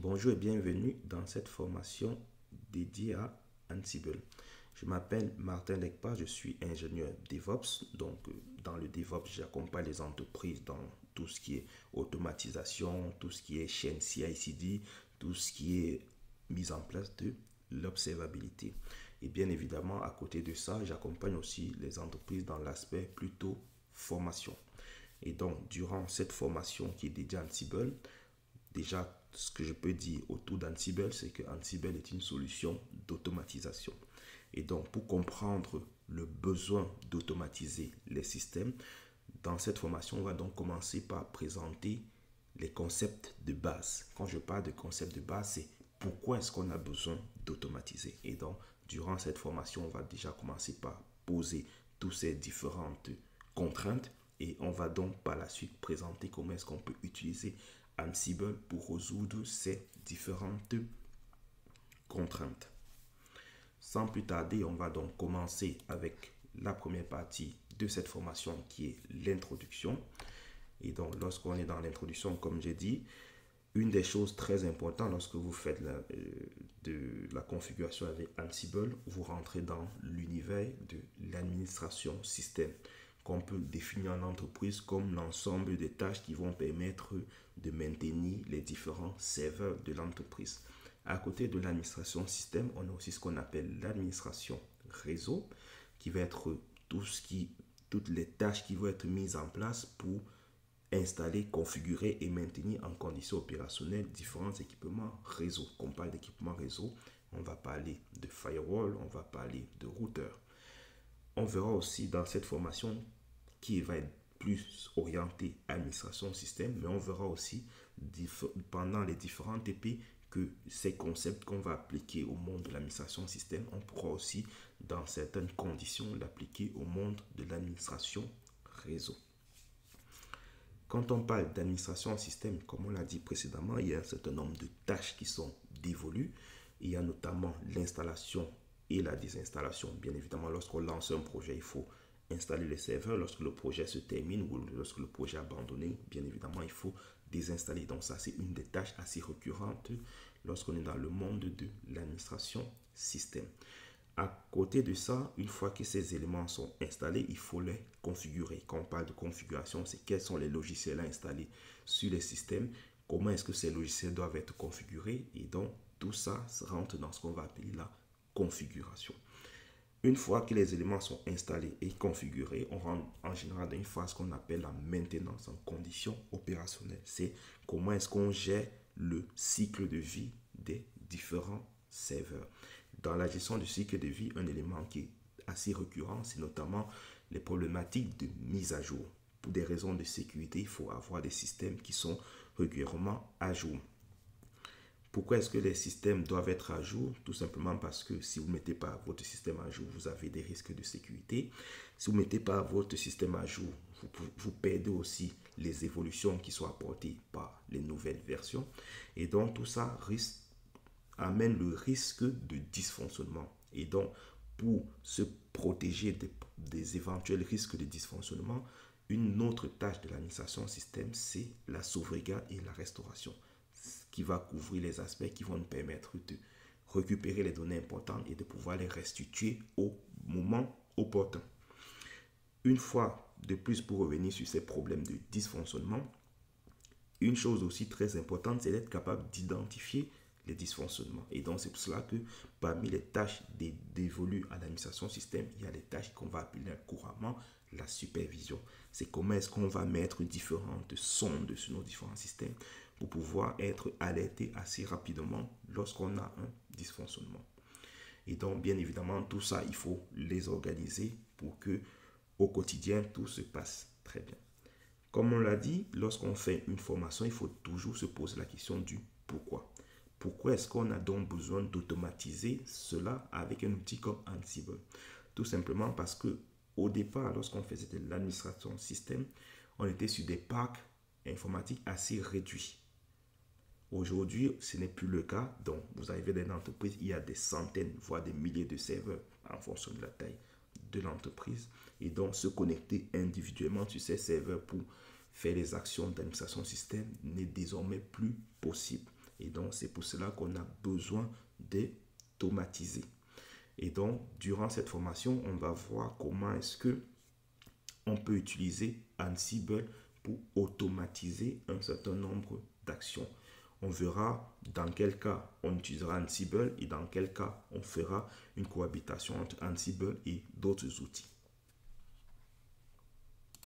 Bonjour et bienvenue dans cette formation dédiée à Ansible. Je m'appelle Martin Lekpa, je suis ingénieur DevOps. Dans le DevOps, j'accompagne les entreprises dans tout ce qui est automatisation, tout ce qui est chaîne CI/CD, tout ce qui est mise en place de l'observabilité. Et bien évidemment, à côté de ça, j'accompagne aussi les entreprises dans l'aspect plutôt formation. Et donc, durant cette formation qui est dédiée à Ansible, déjà, ce que je peux dire autour d'Ansible, c'est que Ansible est une solution d'automatisation. Et donc, pour comprendre le besoin d'automatiser les systèmes, dans cette formation, on va donc commencer par présenter les concepts de base. Quand je parle de concepts de base, c'est pourquoi est-ce qu'on a besoin d'automatiser. Et donc, durant cette formation, on va déjà commencer par poser toutes ces différentes contraintes et on va donc par la suite présenter comment est-ce qu'on peut utiliser Ansible pour résoudre ces différentes contraintes. Sans plus tarder, on va donc commencer avec la première partie de cette formation qui est l'introduction. Et donc, lorsqu'on est dans l'introduction, comme j'ai dit, une des choses très importantes lorsque vous faites de la configuration avec Ansible, vous rentrez dans l'univers de l'administration système, qu'on peut définir en entreprise comme l'ensemble des tâches qui vont permettre de maintenir les différents serveurs de l'entreprise. À côté de l'administration système, on a aussi ce qu'on appelle l'administration réseau, qui va être toutes les tâches qui vont être mises en place pour installer, configurer et maintenir en conditions opérationnelles différents équipements réseau. Quand on parle d'équipements réseau, on va parler de firewall, on va parler de routeur. On verra aussi dans cette formation qui va être plus orientée administration système, mais on verra aussi pendant les différents TP que ces concepts qu'on va appliquer au monde de l'administration système, on pourra aussi dans certaines conditions l'appliquer au monde de l'administration réseau. Quand on parle d'administration système, comme on l'a dit précédemment, il y a un certain nombre de tâches qui sont dévolues. Il y a notamment l'installation et la désinstallation. Bien évidemment, lorsqu'on lance un projet, il faut installer les serveurs. Lorsque le projet se termine ou lorsque le projet est abandonné, bien évidemment, il faut désinstaller. Donc ça, c'est une des tâches assez récurrentes lorsqu'on est dans le monde de l'administration système. À côté de ça, une fois que ces éléments sont installés, il faut les configurer. Quand on parle de configuration, c'est quels sont les logiciels à installer sur les systèmes, comment est-ce que ces logiciels doivent être configurés, et donc tout ça rentre dans ce qu'on va appeler la configuration. Une fois que les éléments sont installés et configurés, on rentre en général dans une phase qu'on appelle la maintenance en conditions opérationnelles. C'est comment est-ce qu'on gère le cycle de vie des différents serveurs. Dans la gestion du cycle de vie, un élément qui est assez récurrent, c'est notamment les problématiques de mise à jour. Pour des raisons de sécurité, il faut avoir des systèmes qui sont régulièrement à jour. Pourquoi est-ce que les systèmes doivent être à jour? Tout simplement parce que si vous ne mettez pas votre système à jour, vous avez des risques de sécurité. Si vous ne mettez pas votre système à jour, vous perdez aussi les évolutions qui sont apportées par les nouvelles versions. Et donc, tout ça amène le risque de dysfonctionnement. Et donc, pour se protéger des éventuels risques de dysfonctionnement, une autre tâche de l'administration système, c'est la sauvegarde et la restauration, qui va couvrir les aspects qui vont nous permettre de récupérer les données importantes et de pouvoir les restituer au moment opportun. Une fois de plus, pour revenir sur ces problèmes de dysfonctionnement, une chose aussi très importante, c'est d'être capable d'identifier les dysfonctionnements. Et donc, c'est pour cela que parmi les tâches dévolues à l'administration système, il y a des tâches qu'on va appeler couramment la supervision. C'est comment est-ce qu'on va mettre différentes sondes sur nos différents systèmes pour pouvoir être alerté assez rapidement lorsqu'on a un dysfonctionnement. Et donc, bien évidemment, tout ça, il faut les organiser pour que au quotidien, tout se passe très bien. Comme on l'a dit, lorsqu'on fait une formation, il faut toujours se poser la question du pourquoi. Pourquoi est-ce qu'on a donc besoin d'automatiser cela avec un outil comme Ansible? Tout simplement parce que au départ, lorsqu'on faisait de l'administration système, on était sur des parcs informatiques assez réduits. Aujourd'hui, ce n'est plus le cas. Donc, vous arrivez dans une entreprise, il y a des centaines, voire des milliers de serveurs en fonction de la taille de l'entreprise. Et donc, se connecter individuellement sur ces serveurs pour faire les actions d'administration système n'est désormais plus possible. Et donc, Donc, c'est pour cela qu'on a besoin d'automatiser. Et donc, durant cette formation, on va voir comment est-ce que on peut utiliser Ansible pour automatiser un certain nombre d'actions. On verra dans quel cas on utilisera Ansible et dans quel cas on fera une cohabitation entre Ansible et d'autres outils.